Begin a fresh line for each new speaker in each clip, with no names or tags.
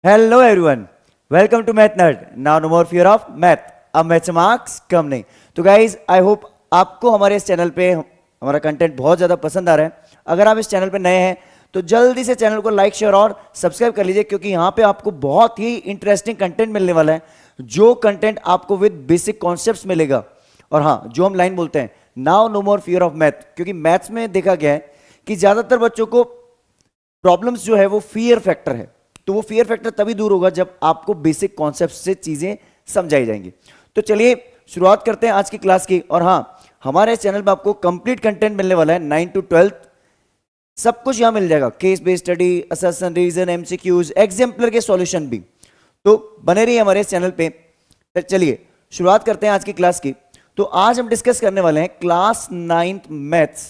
Hello everyone, welcome to Math Nerd. Now no more fear of math. अब math से marks कम नहीं. तो guys I hope आपको हमारे इस चैनल पे हमारा कंटेंट बहुत ज़्यादा पसंद आ रहा है. अगर आप इस चैनल पे नए हैं तो जल्दी से चैनल को लाइक शेयर और सब्सक्राइब कर लीजिए, क्योंकि यहाँ पे आपको बहुत ही इंटरेस्टिंग कंटेंट मिलने वाला है. जो कंटेंट आपको विद बेसिक कॉन्सेप्ट्स मिलेगा. और हाँ, जो हम लाइन बोलते हैं now no more fear of math, क्योंकि मैथ्स में देखा गया है कि ज़्यादातर बच्चों को प्रॉब्लम्स जो है वो फियर फैक्टर है. तो वो फियर फैक्टर तभी दूर होगा जब आपको बेसिक कॉन्सेप्ट से चीजें समझाई जाएंगी. तो चलिए शुरुआत करते हैं आज की क्लास की. और हाँ, हमारे चैनल पे आपको कंप्लीट कंटेंट मिलने वाला है 9 to 12. सब कुछ यहां मिल जाएगा, case based study, assessment, revision, MCQs, exemplar के सॉल्यूशन भी. तो बने रहिए हमारे चैनल पे. चलिए शुरुआत करते हैं आज की क्लास की. तो आज हम डिस्कस करने वाले हैं class 9th maths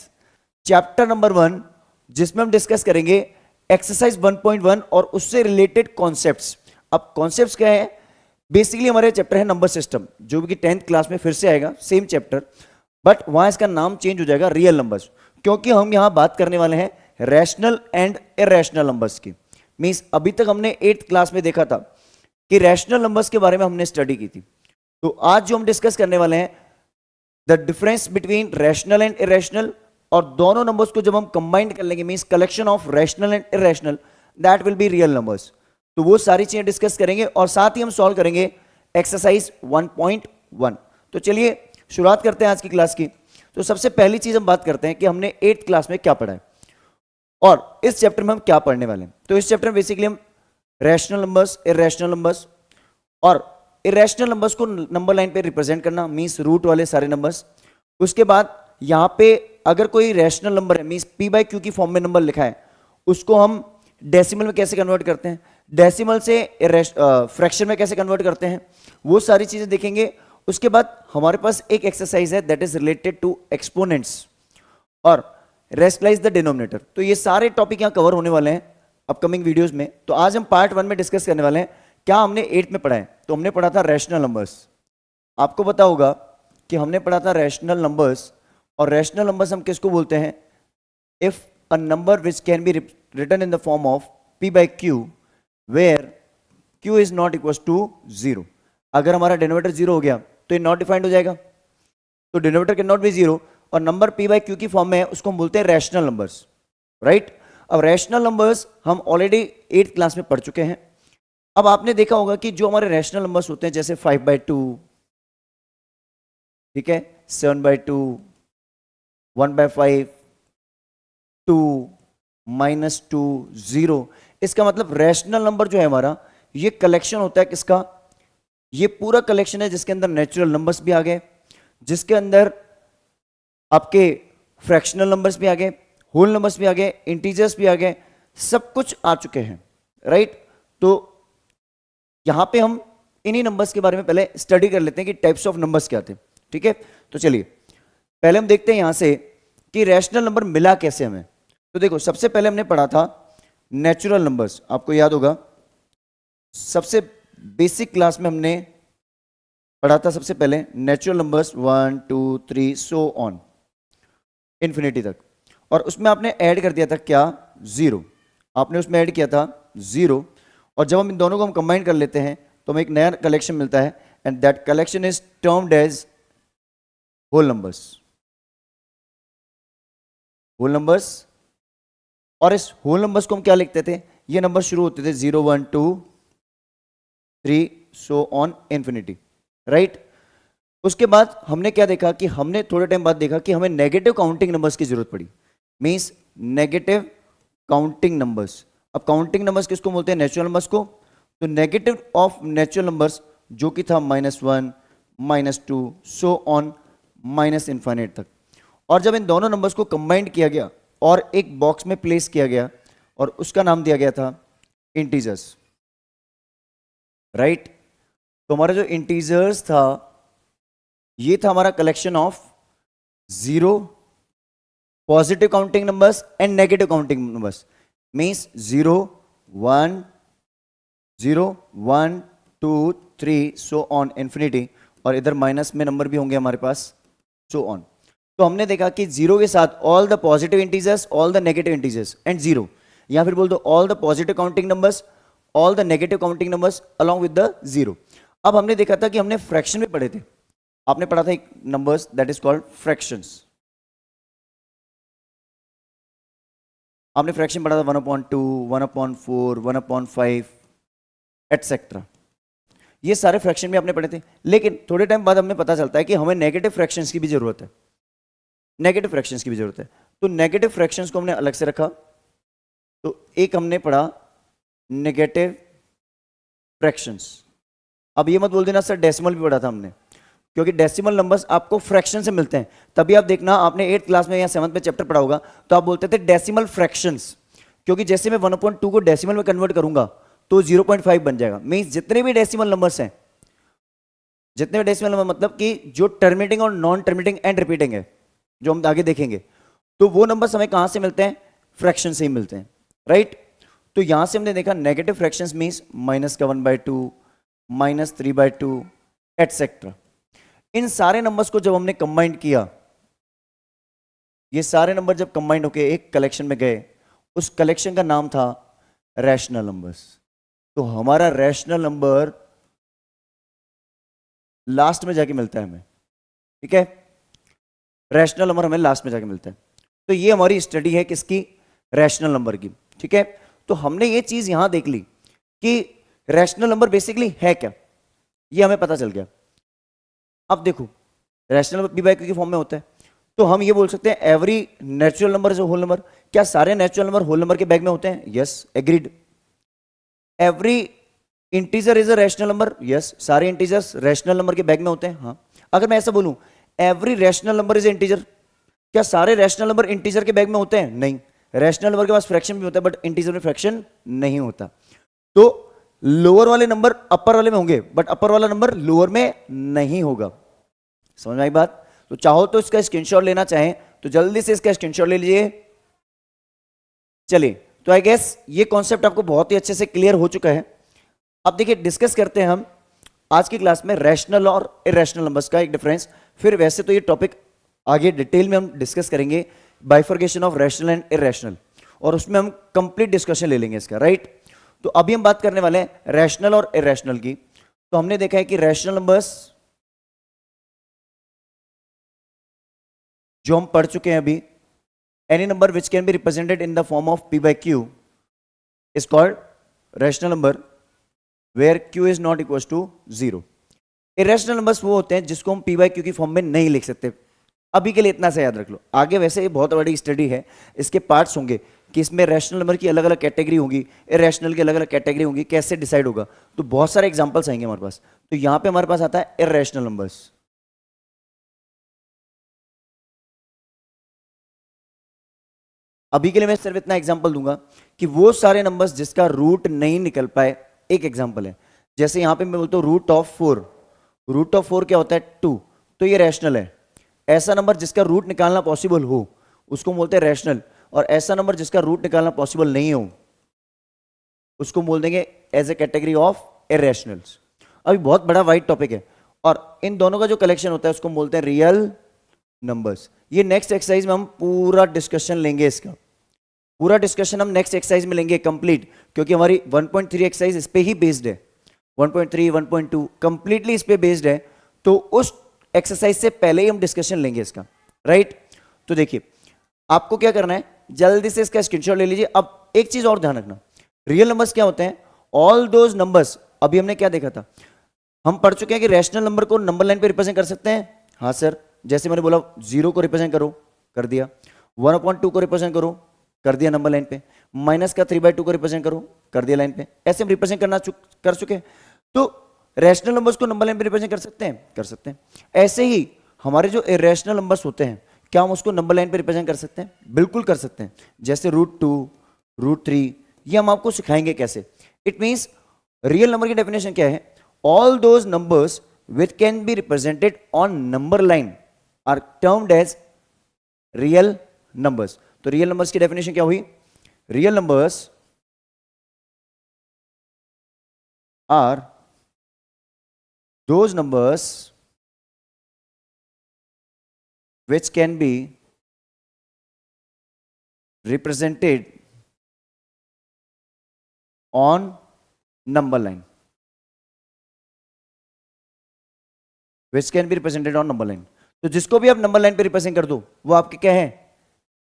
chapter number 1, जिसमें हम डिस्कस करेंगे एक्सरसाइज 1.1 और उससे रिलेटेड कॉन्सेप्ट्स. अब कॉन्सेप्ट्स क्या है? बेसिकली हमारे चैप्टर है नंबर सिस्टम, जो कि 10th क्लास में फिर से आएगा, सेम चैप्टर, बट वहां इसका नाम चेंज हो जाएगा रियल नंबर्स, क्योंकि हम यहां बात करने वाले हैं रैशनल एंड इरेशनल नंबर्स की. मींस अभी तक हमने 8th क्लास में देखा था कि रैशनल नंबर्स के बारे में हमने स्टडी की थी. तो आज जो हम डिस्कस करने वाले हैं the difference between rational and irrational, और दोनों नंबर्स को जब हम कंबाइन कर लेंगे means collection of rational and irrational, that will be real numbers. तो वो सारी चीजें डिस्कस करेंगे और साथ ही हम सॉल्व करेंगे एक्सरसाइज 1.1. तो चलिए शुरुआत करते हैं आज की क्लास की. तो सबसे पहली चीज हम बात करते हैं कि हमने 8th क्लास में क्या पढ़ा है और इस चैप्टर में हम क्या पढ़ने वाले हैं. तो इस चैप्टर में बेसिकली हम रैशनल नंबर्स, इरेशनल नंबर्स और इरेशनल नंबर्स को नंबर लाइन पे रिप्रेजेंट करना, मींस रूट वाले सारे नंबर्स. उसके बाद यहां पे अगर कोई रैशनल नंबर है, मींस p बाई क्यू की फॉर्म में नंबर लिखा है, उसको हम डेसिमल में कैसे कन्वर्ट करते हैं, डेसिमल से फ्रैक्शन में कैसे कन्वर्ट करते हैं, वो सारी चीजें देखेंगे. उसके बाद हमारे पास एक एक्सरसाइज है that is related to exponents और रेशनलाइज द डिनोमिनेटर. तो ये सारे टॉपिक यहां कवर होने वाले हैं अपकमिंग वीडियोस में. तो आज हम पार्ट 1 में डिस्कस करने वाले हैं. क्या हमने 8th में पढ़ा है? तो हमने पढ़ा था रैशनल नंबर्स. आपको पता होगा कि हमने पढ़ा था रैशनल नंबर्स. और रैशनल नंबर्स हम किसको बोलते हैं? If a number which can be written in the form of p by q where q is not equal to 0. अगर हमारा डिनोमिनेटर 0 हो गया तो ये नॉट डिफाइंड हो जाएगा. तो डिनोमिनेटर कैन नॉट बी 0 और नंबर p बाई क्यू की फॉर्म में है, उसको हम बोलते हैं रैशनल नंबर्स, राइट. अब रैशनल नंबर्स हम ऑलरेडी 8th क्लास में पढ़ चुके हैं. अब आपने देखा होगा कि जो हमारे रैशनल नंबर्स होते हैं जैसे 5/2, ठीक है, 7/2, 1/5, 2, -2, 0. इसका मतलब रैशनल नंबर जो है हमारा, ये कलेक्शन होता है किसका? ये पूरा कलेक्शन है जिसके अंदर नेचुरल नंबर्स भी आ गए, जिसके अंदर आपके फ्रैक्शनल नंबर्स भी आ गए, होल नंबर्स भी आ गए, इंटीजर्स भी आ गए, सब कुछ आ चुके हैं, राइट. तो यहां पे हम इन्हीं नंबर्स के बारे में पहले स्टडी कर लेते हैं कि टाइप्स ऑफ नंबर्स क्या थे, ठीक है. तो चलिए पहले हम देखते हैं यहां से कि रैशनल नंबर मिला कैसे हमें. तो देखो, सबसे पहले हमने पढ़ा था नेचुरल नंबर्स. आपको याद होगा सबसे बेसिक क्लास में हमने पढ़ा था सबसे पहले natural numbers 1 2 3 so on infinity तक. और उसमें आपने ऐड कर दिया था क्या? 0. आपने उसमें ऐड किया था 0. और जब हम इन दोनों को हम कंबाइन कर लेते हैं तो हमें एक नया कलेक्शन मिलता है, and that collection is termed as whole numbers. Whole numbers. और इस होल नंबर्स को हम क्या लिखते थे? ये नंबर शुरू होते थे 0 1 2 3 सो ऑन इन्फिनिटी, राइट. उसके बाद हमने क्या देखा कि हमने थोड़े टाइम बाद देखा कि हमें नेगेटिव काउंटिंग नंबर्स की जरूरत पड़ी, मींस नेगेटिव काउंटिंग नंबर्स. अब काउंटिंग नंबर्स किसको बोलते हैं? नेचुरल नंबर्स को. तो नेगेटिव ऑफ नेचुरल नंबर्स जो कि था -1 -2 सो ऑन माइनस इन्फिनिट तक. और जब इन दोनों नंबर्स को कंबाइंड किया गया और एक बॉक्स में प्लेस किया गया और उसका नाम दिया गया था इंटीजर्स, राइट. तो हमारा जो इंटीजर्स था ये था हमारा collection of 0 positive counting numbers and negative counting numbers, means 0 1 0 1 2 3 so on infinity. और इधर माइनस में नंबर भी होंगे हमारे पास, सो ऑन. तो हमने देखा कि 0 के साथ all the positive integers, all the negative integers and 0, या फिर बोल दो all the positive counting numbers, all the negative counting numbers along with the zero. अब हमने देखा था कि हमने फ्रैक्शन में पढ़े थे, आपने पढ़ा था एक numbers that is called fractions. आपने फ्रैक्शन पढ़ा था 1/2, 1/4, 1/5 एटसेट्रा। ये सारे फ्रैक्शन भी आपने पढ़े थे, लेकिन थोड़े टाइम बाद हमें पता चलता है कि हमें नेगेटिव फ्रैक्शंस की भी जरूरत है, नेगेटिव फ्रैक्शंस की भी जरूरत है। तो नेगेटिव फ्रैक्शंस को हमने अलग से रखा। तो एक हमने पढ़ा नेगेटिव फ्रैक्शंस। अब ये मत बोल देना सर डेसिमल भी पढ़ा था हमने, क्योंकि डेसिमल नंबर्स आपको फ्रैक्शन से मिलते हैं। तभी आप देखना आपने 8th क्लास में या 7th में चैप्टर पढ़ा होगा, तो आप बोलते थे डेसिमल फ्रैक्शंस, क्योंकि जैसे मैं 1/2 को डेसिमल में कन्वर्ट करूंगा तो 0.5 बन जाएगा। मींस जितने भी डेसिमल नंबर्स हैं, जितने भी डेसिमल नंबर मतलब कि जो टर्मिनेटिंग और नॉन टर्मिनेटिंग एंड रिपीटिंग है, जो हम आगे देखेंगे, तो वो नंबर्स हमें कहां से मिलते हैं? फ्रैक्शन से ही मिलते हैं, राइट। तो यहां से हमने देखा नेगेटिव फ्रैक्शंस मींस -1/2, -3/2 एटसेट्रा। इन सारे नंबर्स को जब हमने कंबाइंड किया, ये सारे नंबर जब कंबाइंड होके एक कलेक्शन में गए, उस कलेक्शन का नाम था रैशनल नंबर्स। तो हमारा रैशनल नंबर लास्ट में जाके मिलता है हमें, ठीक है। रैशनल नंबर हमें लास्ट में जाके मिलता है। तो ये हमारी स्टडी है किसकी? रैशनल नंबर की, ठीक है। तो हमने ये चीज यहां देख ली कि रैशनल नंबर बेसिकली है क्या, ये हमें पता चल गया। अब देखो rational number p by q की फॉर्म में होता है, तो हम ये बोल सकते हैं every natural number is a whole number. क्या सारे नेचुरल नंबर होल नंबर के बैग में होते हैं? Yes, agreed. Every integer is a rational number? Yes, सारे इंटीजर्स रैशनल नंबर के बैग में होते हैं। हाँ। अगर मैं ऐसा बोलूं every rational number is integer, क्या सारे रैशनल नंबर इंटीजर के बैग में होते हैं? नहीं, रैशनल नंबर के पास फ्रैक्शन भी होता है, बट इंटीजर में फ्रैक्शन नहीं होता। तो लोअर वाले नंबर अपर वाले में होंगे, बट अपर वाला नंबर लोअर में नहीं होगा। समझ में आई बात? तो चाहो तो इसका स्क्रीनशॉट लेना चाहें तो जल्दी से इसका स्क्रीनशॉट ले लीजिए। चलिए, तो आई गेस ये कॉन्सेप्ट आपको बहुत ही अच्छे से क्लियर हो चुका है। अब देखिए डिस्कस करते हैं हम आज की क्लास में रैशनल और इरेशनल नंबर्स का एक डिफरेंस। फिर वैसे तो ये टॉपिक आगे डिटेल में हम डिस्कस करेंगे, bifurcation of rational and irrational, और उसमें हम कंप्लीट डिस्कशन ले लेंगे इसका, राइट। तो अभी हम बात करने वाले हैं रैशनल और इरेशनल की। तो हमने देखा है कि रैशनल नंबर्स जो हम पढ़ चुके हैं अभी, any number which can be represented in the form of p by q is called rational number where q is not equal to 0। Irrational numbers वो होते हैं जिसको हम पी बाई क्यू की फॉर्म में नहीं लिख सकते। अभी के लिए इतना सा याद रख लो, आगे वैसे ये बहुत बड़ी स्टडी है, इसके पार्ट्स होंगे कि इसमें रैशनल नंबर की अलग अलग कैटेगरी होगी, इरेशनल की अलग अलग कैटेगरी होगी, कैसे डिसाइड होगा, तो बहुत सारे एग्जांपल्स आएंगे हमारे पास। तो यहां पे हमारे पास आता है इरेशनल नंबर्स। अभी के लिए मैं सिर्फ इतना एग्जांपल दूंगा कि वो सारे नंबर्स जिसका रूट नहीं निकल पाए। एक एग्जांपल है, जैसे यहां पे मैं बोलता हूं रूट ऑफ 4 क्या होता है? 2, तो ये रैशनल है। ऐसा नंबर जिसका रूट निकालना पॉसिबल हो उसको बोलते हैं रैशनल, और ऐसा नंबर जिसका रूट निकालना पॉसिबल नहीं हो उसको बोल देंगे as A category of irrationals. अभी बहुत बड़ा वाइड टॉपिक है, और इन दोनों का जो कलेक्शन होता है उसको बोलते हैं रियल नंबर्स। ये नेक्स्ट एक्सरसाइज में हम पूरा डिस्कशन लेंगे, इसका पूरा डिस्कशन हम नेक्स्ट एक्सरसाइज में लेंगे कंप्लीट, क्योंकि हमारी 1.3 एक्सरसाइज इस पे ही बेस्ड है। 1.3 1.2 कंप्लीटली इस पे बेस्ड है, तो उस एक्सरसाइज से पहले ही हम डिस्कशन लेंगे इसका, राइट। तो देखिए आपको क्या करना है, जल्दी से इसका स्क्रीनशॉट ले लीजिए। अब एक चीज और ध्यान रखना, रियल नंबर्स क्या होते हैं? All those numbers. अभी हमने क्या देखा था, हम पढ़ चुके हैं कि रैशनल नंबर को नंबर लाइन पे रिप्रेजेंट कर सकते हैं। हाँ सर, जैसे मैंने बोला 0 को रिप्रेजेंट करो, कर दिया। 1/2 को रिप्रेजेंट करो, कर दिया नंबर लाइन पे। माइनस का 3/2 को रिप्रेजेंट करो, कर दिया लाइन पे। ऐसे हम रिप्रेजेंट कर चुके हैं। तो रैशनल नंबर्स को नंबर लाइन पे रिप्रेजेंट कर सकते हैं, कर सकते हैं। ऐसे ही हमारे जो इरेशनल नंबर्स होते हैं, क्या हम उसको नंबर लाइन पे रिप्रेजेंट कर सकते हैं? बिल्कुल कर सकते हैं। जैसे √2, √3, ये हम आपको सिखाएंगे कैसे। इट मींस रियल नंबर की डेफिनेशन क्या है? All those numbers which can be represented on number line are termed as real numbers. तो रियल नंबर्स की डेफिनेशन क्या हुई? Real numbers are those numbers which can be represented on number line, which can be represented on number line. तो जिसको भी आप number line पे represent कर दो वो आपके क्या है,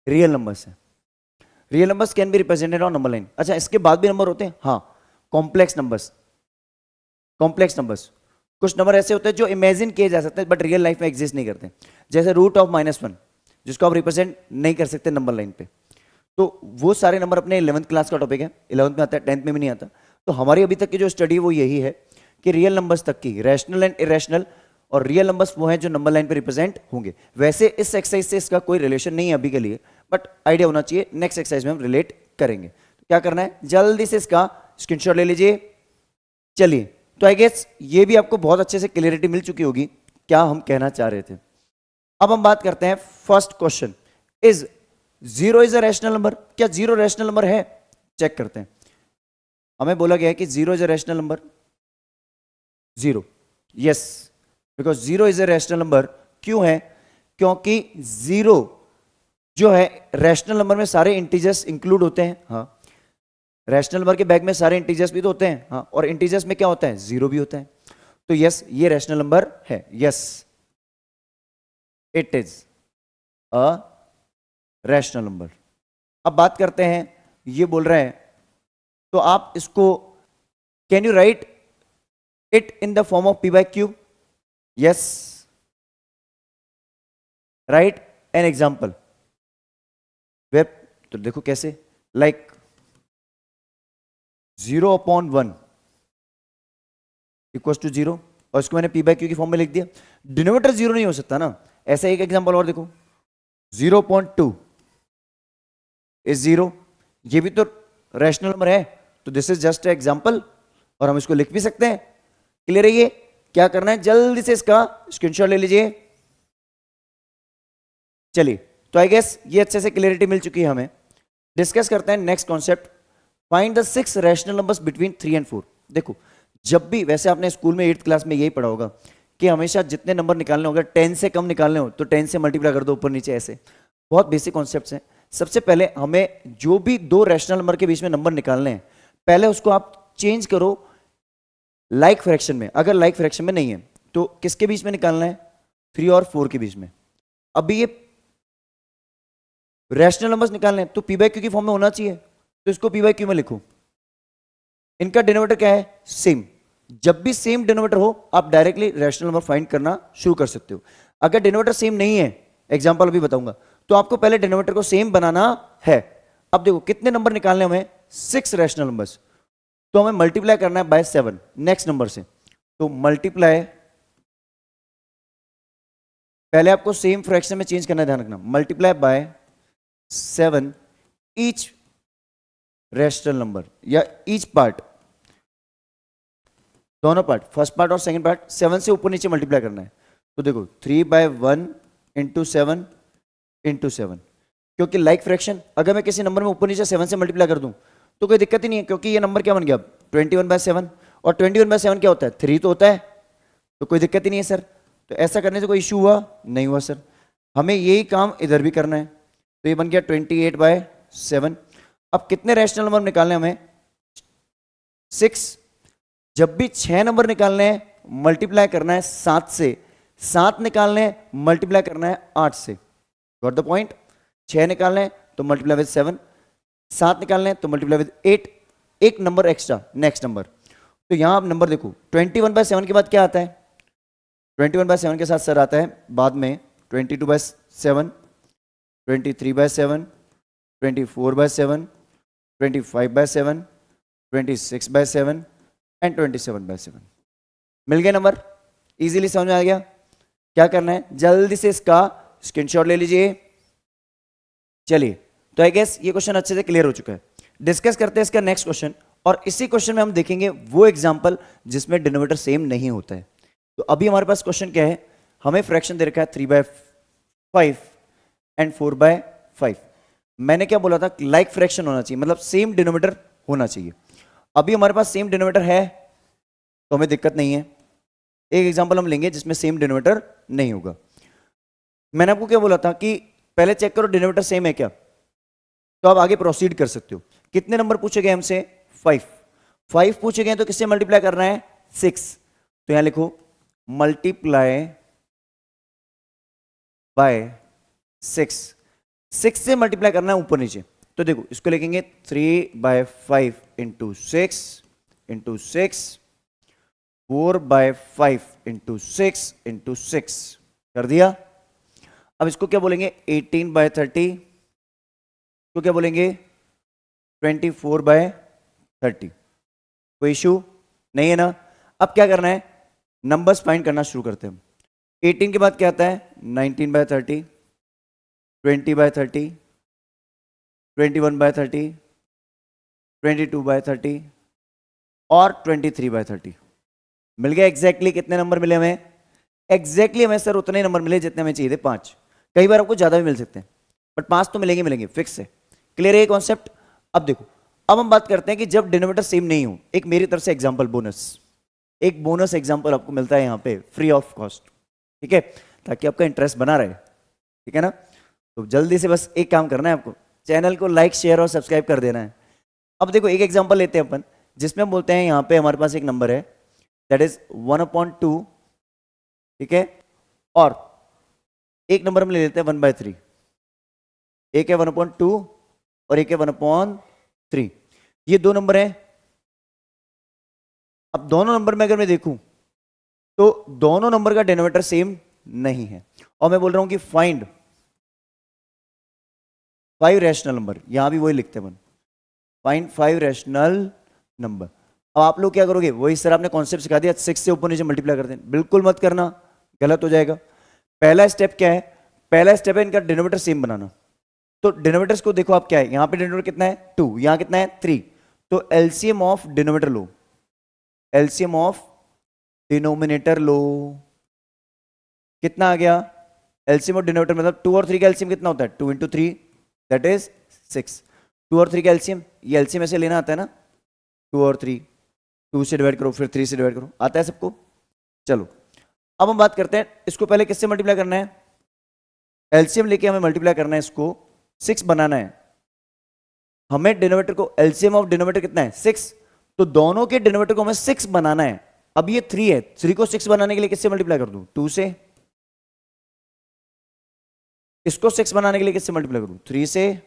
रियल नंबर्स है। Real numbers can be represented on number line. अच्छा, इसके बाद भी नंबर होते हैं, हाँ, कॉम्प्लेक्स नंबर्स। कॉम्प्लेक्स नंबर्स, कुछ नंबर ऐसे होते हैं जो इमेजिन किए जा सकते हैं बट रियल लाइफ में एग्जिस्ट नहीं करते, जैसे रूट ऑफ -1, जिसको आप रिप्रेजेंट नहीं कर सकते नंबर लाइन पे। तो वो सारे नंबर अपने 11th क्लास का टॉपिक है, 11th में आता है, 10th में भी नहीं आता। तो हमारी अभी तक की जो स्टडी है वो यही है कि रियल नंबर्स तक की, रैशनल एंड इरेशनल, और रियल नंबर्स वो हैं जो नंबर लाइन पे रिप्रेजेंट होंगे। वैसे इस एक्सरसाइज से इसका कोई रिलेशन नहीं है अभी के लिए, बट आइडिया होना चाहिए, नेक्स्ट एक्सरसाइज में हम रिलेट करेंगे। तो क्या करना है, जल्दी से इसका स्क्रीनशॉट ले लीजिए। चलिए, तो आई गेस ये भी आपको बहुत अच्छे से क्लियरिटी मिल चुकी होगी क्या हम कहना चाह रहे थे। अब हम बात करते हैं first question, is zero is a rational number. क्या जीरो रैशनल नंबर है? चेक करते हैं। हमें बोला गया है कि zero is a rational number, zero, yes, because zero is a rational number. क्यों है? क्योंकि जीरो जो है रैशनल नंबर में सारे इंटीजर्स इंक्लूड होते हैं, हाँ, रैशनल नंबर के बैग में सारे इंटीजर्स भी तो होते हैं, हाँ, और इंटीजर्स में क्या होता है, जीरो भी होता है। तो यस, ये रैशनल नंबर है, yes, it is a rational number. अब बात करते हैं, ये बोल रहे हैं, तो आप इसको, can you right it in the form of p/q? Yes, right an example web. तो देखो कैसे, लाइक 0/1 इक्वल टू 0, और इसको मैंने p/q की फॉर्म में लिख दिया। डिनोमिनेटर जीरो नहीं हो सकता ना। ऐसा एक एग्जांपल और देखो, 0.2 इज 0, ये भी तो रैशनल नंबर है, तो दिस इज जस्ट एग्जांपल, और हम इसको लिख भी सकते हैं। क्लियर है? ये क्या करना है, जल्दी से इसका स्क्रीनशॉट ले लीजिए। चलिए, तो आई गेस ये अच्छे से क्लियरिटी मिल चुकी है हमें। डिस्कस करते हैं next concept, find the 6 rational numbers between 3 and 4। देखो, जब भी, वैसे आपने स्कूल में 8th क्लास में यही पढ़ा होगा कि हमेशा जितने नंबर निकालने होगा, 10 से कम निकालने हो तो 10 से मल्टीप्लाई कर दो ऊपर नीचे, ऐसे बहुत बेसिक कॉन्सेप्ट्स हैं। सबसे पहले हमें जो भी दो रैशनल नंबर के बीच में नंबर निकालने हैं, पहले उसको आप चेंज करो लाइक फ्रैक्शन में। अगर लाइक फ्रैक्शन में नहीं है तो किसके बीच में निकालना है, 3 और 4 के बीच में। अभी ये रैशनल नंबर्स निकालने हैं तो p/q की फॉर्म में होना चाहिए, तो इसको p/q में लिखो। इनका डिनोमिनेटर क्या है, सेम। जब भी सेम डिनोमिनेटर हो आप डायरेक्टली रैशनल नंबर फाइंड करना शुरू कर सकते हो। अगर डिनोमिनेटर सेम नहीं है, एग्जांपल अभी बताऊंगा, तो आपको पहले डिनोमिनेटर को सेम बनाना है। अब देखो कितने नंबर निकालने हमें, 6 रैशनल नंबर्स, तो हमें मल्टीप्लाई करना है बाय 7 नेक्स्ट नंबर से। तो मल्टीप्लाई, पहले आपको सेम फ्रैक्शन में चेंज करना, ध्यान रखना, multiply by 7 each rational number, या ईच पार्ट, दोनों पार्ट, फर्स्ट पार्ट और सेकंड पार्ट, 7 से ऊपर नीचे मल्टीप्लाई करना है। तो देखो 3/1 इंटू 7 इंटू 7, क्योंकि लाइक फ्रैक्शन, अगर मैं किसी नंबर में ऊपर नीचे 7 से मल्टीप्लाई कर दूं तो कोई दिक्कत ही नहीं है, क्योंकि ये नंबर क्या बन गया, 21/7, और 21/7 क्या होता है, 3 तो होता है, तो कोई दिक्कत ही नहीं है सर। तो ऐसा करने से कोई इशू हुआ नहीं हुआ सर। हमें यही काम इधर भी करना है, तो ये बन गया 28/7। अब कितने रैशनल नंबर निकालने हमें, 6। जब भी 6 नंबर निकालने हैं मल्टीप्लाई करना है 7 से, 7 निकालने हैं मल्टीप्लाई करना है 8 से। Got the point? 6 निकालने हैं तो मल्टीप्लाई विद 7, 7 निकालने हैं तो मल्टीप्लाई विद 8, एक नंबर एक्स्ट्रा नेक्स्ट नंबर। तो यहां आप नंबर देखो, 21/7 के बाद क्या आता है, 21/7 के साथ सर आता है बाद में 22/7, 23/7, 24/7, 25/7, 26/7 एंड 27/7। मिल गए नंबर, इजीली समझ में आ गया। क्या करना है, जल्दी से इसका स्क्रीनशॉट ले लीजिए। चलिए, तो आई गेस ये क्वेश्चन अच्छे से क्लियर हो चुका है। डिस्कस करते हैं इसका नेक्स्ट क्वेश्चन, और इसी क्वेश्चन में हम देखेंगे वो एग्जांपल जिसमें डिनोमिनेटर सेम नहीं होता है। तो अभी हमारे पास क्वेश्चन क्या है, हमें फ्रैक्शन दे रखा है 3/5 एंड 4/5। मैंने क्या बोला था, लाइक फ्रैक्शन होना चाहिए, मतलब सेम डिनोमिनेटर होना चाहिए। अभी हमारे पास सेम डिनोमिनेटर है तो हमें दिक्कत नहीं है। एक एग्जांपल हम लेंगे जिसमें सेम डिनोमिनेटर नहीं होगा। मैंने आपको क्या बोला था कि पहले चेक करो डिनोमिनेटर सेम है क्या, तो आप आगे प्रोसीड कर सकते हो। कितने नंबर पूछे गए हमसे, 5, 5 पूछे गए तो किससे मल्टीप्लाई करना है? 6। तो यहां लिखो मल्टीप्लाई बाय 6। 6 से मल्टीप्लाई करना है ऊपर नीचे, तो देखो इसको लिखेंगे 3/5 इंटू 6 इंटू 6, 4/5 इंटू 6 इंटू 6 कर दिया। अब इसको क्या बोलेंगे? 18/30। तो क्या बोलेंगे? 24/30। कोई इशू नहीं है ना? अब क्या करना है? नंबर्स फाइंड करना शुरू करते हैं। 18 के बाद क्या आता है? 19/30, 20/30, 21/30, 22/30 और 23/30। मिल गया एग्जैक्टली कितने नंबर मिले हमें? एग्जैक्टली हमें सर उतने नंबर मिले जितने हमें चाहिए थे, 5। कई बार आपको ज्यादा भी मिल सकते हैं, बट 5 तो मिलेंगे मिलेंगे फिक्स है। क्लियर है ये कॉन्सेप्ट? अब देखो, अब हम बात करते हैं कि जब डिनोमिनेटर सेम नहीं हो, एक मेरी तरफ से एग्जांपल बोनस, एक बोनस एग्जांपल आपको मिलता है यहां पे फ्री ऑफ कॉस्ट, ठीक है, ताकि आपका इंटरेस्ट बना रहे, ठीक है ना? तो जल्दी से बस एक काम करना है आपको, चैनल को लाइक शेयर और सब्सक्राइब कर देना है। अब देखो एक एग्जांपल लेते हैं अपन, जिसमें हम बोलते हैं यहां पे हमारे पास एक नंबर है दैट इज 1/2, ठीक है, और एक नंबर हम ले लेते हैं 1/3। एक है 1/2 और एक है 1/3। ये दो नंबर हैं। अब दोनों नंबर में अगर मैं देखूं तो दोनों नंबर का डिनोमिनेटर सेम नहीं है, और मैं बोल रहा हूं कि फाइंड 5 रैशनल नंबर। यहां भी वही लिखते हैं अपन, फाइंड 5 रैशनल नंबर। अब आप लोग क्या करोगे? वही सर आपने कॉन्सेप्ट सिखा दिया, 6 से ऊपर नीचे मल्टीप्लाई कर दें, बिल्कुल मत करना, गलत हो जाएगा। पहला स्टेप क्या है? पहला स्टेप है इनका डिनोमिनेटर सेम बनाना। तो डिनोमिनेटर्स को देखो आप, क्या है यहां पे डिनोमिनेटर कितना है? 2, यहां कितना है? 3। तो एलसीएम ऑफ डिनोमिनेटर लो, एलसीएम ऑफ डिनोमिनेटर लो, कितना आ गया? एलसीएम ऑफ डिनोमिनेटर मतलब 2 और 3 का एलसीएम कितना होता है? 2 × 3 दैट इज 6। 2 और 3 का एलसीएम, ये एलसीएम ऐसे लेना आता है ना, 2 और 3, 2 से डिवाइड करो फिर 3 से डिवाइड करो, आता है सबको? चलो अब हम बात करते हैं, इसको पहले किससे मल्टीप्लाई करना है? एलसीएम लेके हमें मल्टीप्लाई करना है, इसको 6 बनाना है हमें। डिनोमिनेटर को, एलसीएम ऑफ डिनोमिनेटर कितना है? 6। तो दोनों के डिनोमिनेटर को हमें 6 बनाना है। अब ये 3 है, 3 को 6 बनाने के लिए किससे मल्टीप्लाई कर दूं? 2 से। इसको 6 बनाने के लिए किससे मल्टीप्लाई करूं? 3 से।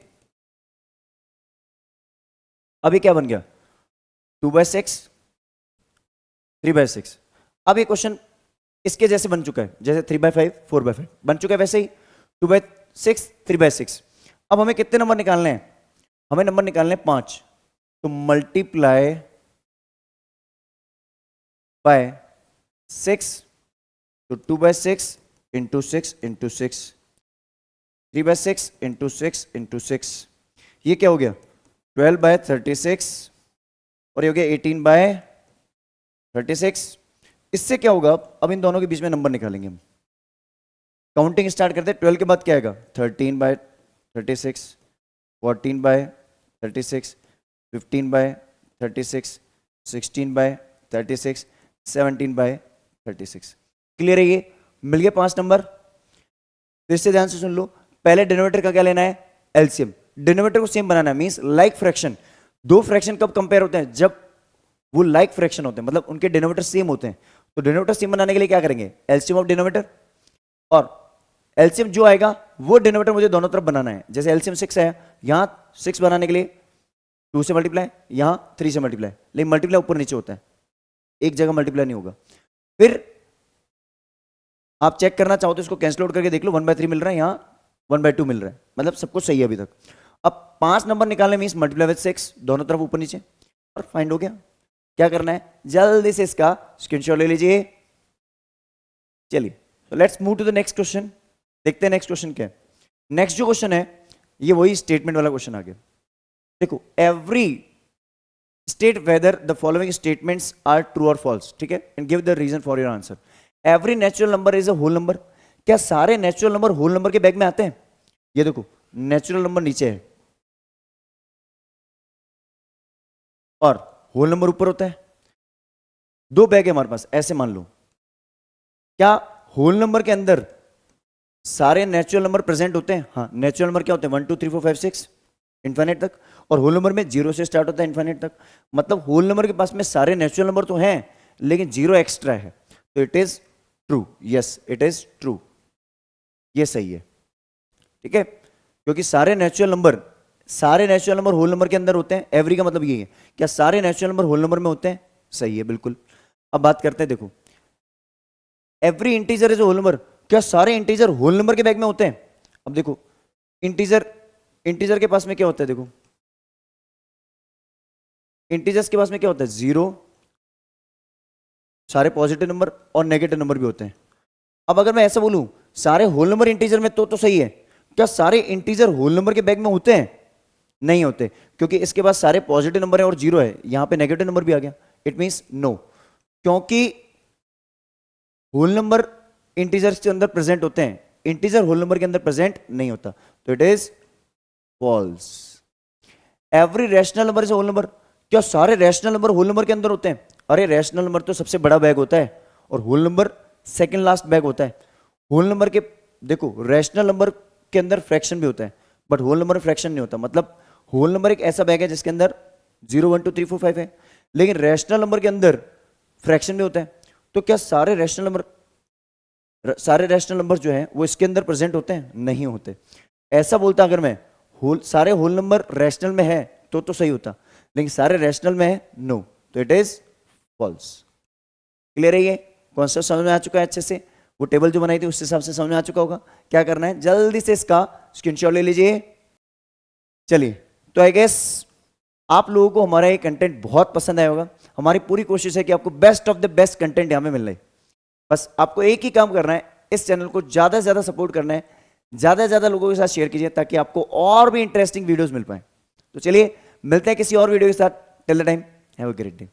अभी क्या बन गया? 2/6, 3/6। अब ये क्वेश्चन इसके जैसे बन चुका है, जैसे 3/5, 4/5 बन चुका है, वैसे ही 2/6, 3/6। अब हमें कितने नंबर निकालने हैं? हमें नंबर निकालने हैं 5। तो मल्टीप्लाई बाय 6, तो 2/6 इंटू 6 इंटू 6, 3/6 इंटू 6 इंटू 6, ये क्या हो गया? 12/36, और ये हो गया 18/36। इससे क्या होगा? अब इन दोनों के बीच में नंबर निकालेंगे हम, काउंटिंग स्टार्ट करते हैं। 12 के बाद क्या आएगा? 13/36, 14/36, 15/36, 16/36, 17/36। क्लियर है? ये मिल गए 5 नंबर। फिर से ध्यान से सुन लो, पहले डिनोमिनेटर का क्या लेना है? एलसीएम। डिनोमिनेटर को सेम बनाना है, मींस लाइक फ्रैक्शन। दो फ्रैक्शन कब कंपेयर होते हैं? जब वो लाइक फ्रैक्शन होते हैं, मतलब उनके डिनोमिनेटर सेम होते हैं। तो डिनोमिनेटर सेम बनाने के लिए क्या करेंगे? एलसीएम ऑफ डिनोमिनेटर, और एलसीएम जो आएगा वो डिनोमिनेटर मुझे दोनों तरफ बनाना है। जैसे एलसीएम 6 है, यहां 6 बनाने के लिए 2 से मल्टीप्लाई, यहां 3 से मल्टीप्लाई, लेकिन मल्टीप्लाई ऊपर नीचे होता है, एक जगह मल्टीप्लाई नहीं होगा। फिर आप चेक करना चाहो तो इसको कैंसिल आउट करके देख लो, 1/3 मिल रहा है, यहां 1/2 मिल रहा है, मतलब सब कुछ सही है अभी तक। अब 5 नंबर निकालने मींस मल्टीप्लाई विद 6, दोनों तरफ ऊपर नीचे, और फाइंड हो गया। क्या करना है? जल्दी से इसका स्क्रीनशॉट ले लीजिए। चलिए, तो let's move to the next question. देखते हैं नेक्स्ट क्वेश्चन क्या है। नेक्स्ट जो क्वेश्चन है ये वही स्टेटमेंट वाला क्वेश्चन आ गया। देखो, every state whether the following statements are true और फॉल्स, ठीक है, and give the reason for your answer. Every natural number is a whole number. क्या सारे नेचुरल नंबर होल नंबर के बैग में आते हैं? ये देखो, नेचुरल नंबर नीचे है और होल नंबर ऊपर होता है। दो बैग है हमारे पास, ऐसे मान लो। क्या होल नंबर के अंदर सारे नेचुरल नंबर प्रेजेंट होते हैं? हाँ, नेचुरल नंबर क्या होते हैं? 1 2 3 4 5 6 इन्फिनिट तक। और होल नंबर में 0 से स्टार्ट होता है इन्फिनिट तक। मतलब होल नंबर के पास में सारे नेचुरल नंबर तो हैं लेकिन 0 एक्स्ट्रा है, तो it is true. Yes, it is true, ये सही है, ठीक है। क्योंकि सारे नेचुरल नंबर होल नंबर के अंदर होते हैं। एवरी का मतलब ये है, क्या सारे नेचुरल नंबर होल नंबर में होते हैं? सही है, बिल्कुल। अब बात करते हैं, देखो every integer is whole number, क्या सारे इंटीजर होल नंबर के बैग में होते हैं? अब देखो इंटीजर के पास में क्या होता है, देखो इंटीजर्स के पास में क्या होता है? 0, सारे पॉजिटिव नंबर और नेगेटिव नंबर भी होते हैं। अब अगर मैं ऐसा बोलूं सारे होल नंबर इंटीजर में, तो सही है। क्या सारे इंटीजर होल नंबर के बैग में होते हैं? नहीं होते, क्योंकि इसके पास सारे पॉजिटिव नंबर है और 0 है, यहां पे नेगेटिव नंबर भी आ गया। इट मींस नो, क्योंकि होल नंबर इंटीजर्स के अंदर प्रेजेंट होते हैं, इंटीजर होल नंबर के अंदर प्रेजेंट नहीं होता, तो it is false. Every rational number is whole number, क्या सारे रैशनल नंबर होल नंबर के अंदर होते हैं? अरे रैशनल नंबर तो सबसे बड़ा बैग होता है और whole number second last bag होता है। होल नंबर के देखो रैशनल नंबर के अंदर फ्रैक्शन भी होता है, बट होल नंबर फ्रैक्शन नहीं होता। मतलब होल नंबर एक ऐसा बैग है जिसके अंदर 0 1 2 3 4 5 है, लेकिन रैशनल नंबर के अंदर फ्रैक्शन भी होता है। तो क्या सारे रैशनल नंबर जो है वो इसके अंदर प्रेजेंट होते हैं? नहीं होते। ऐसा बोलता अगर मैं सारे होल नंबर रैशनल में है तो सही होता, लेकिन सारे रैशनल में है, नो, तो इट इज फॉल्स। क्लियर है? ये कॉन्सेप्ट समझ में आ चुका है अच्छे से? वो टेबल जो बनाई थी उस हिसाब से समझ में आ चुका होगा। क्या करना है, जल्दी से इसका स्क्रीनशॉट ले लीजिए। चलिए, तो आई गेस आप लोगों को हमारा ये कंटेंट बहुत पसंद आया होगा। हमारी पूरी कोशिश है कि आपको best of the best content यहां पे मिल रहा है। बस आपको एक ही काम करना है, इस चैनल को ज्यादा से ज्यादा सपोर्ट करना है, ज्यादा से ज्यादा लोगों के साथ शेयर कीजिए ताकि आपको और भी इंटरेस्टिंग वीडियोस मिल पाए। तो चलिए मिलते हैं किसी और वीडियो के साथ। Till the time, have a great day.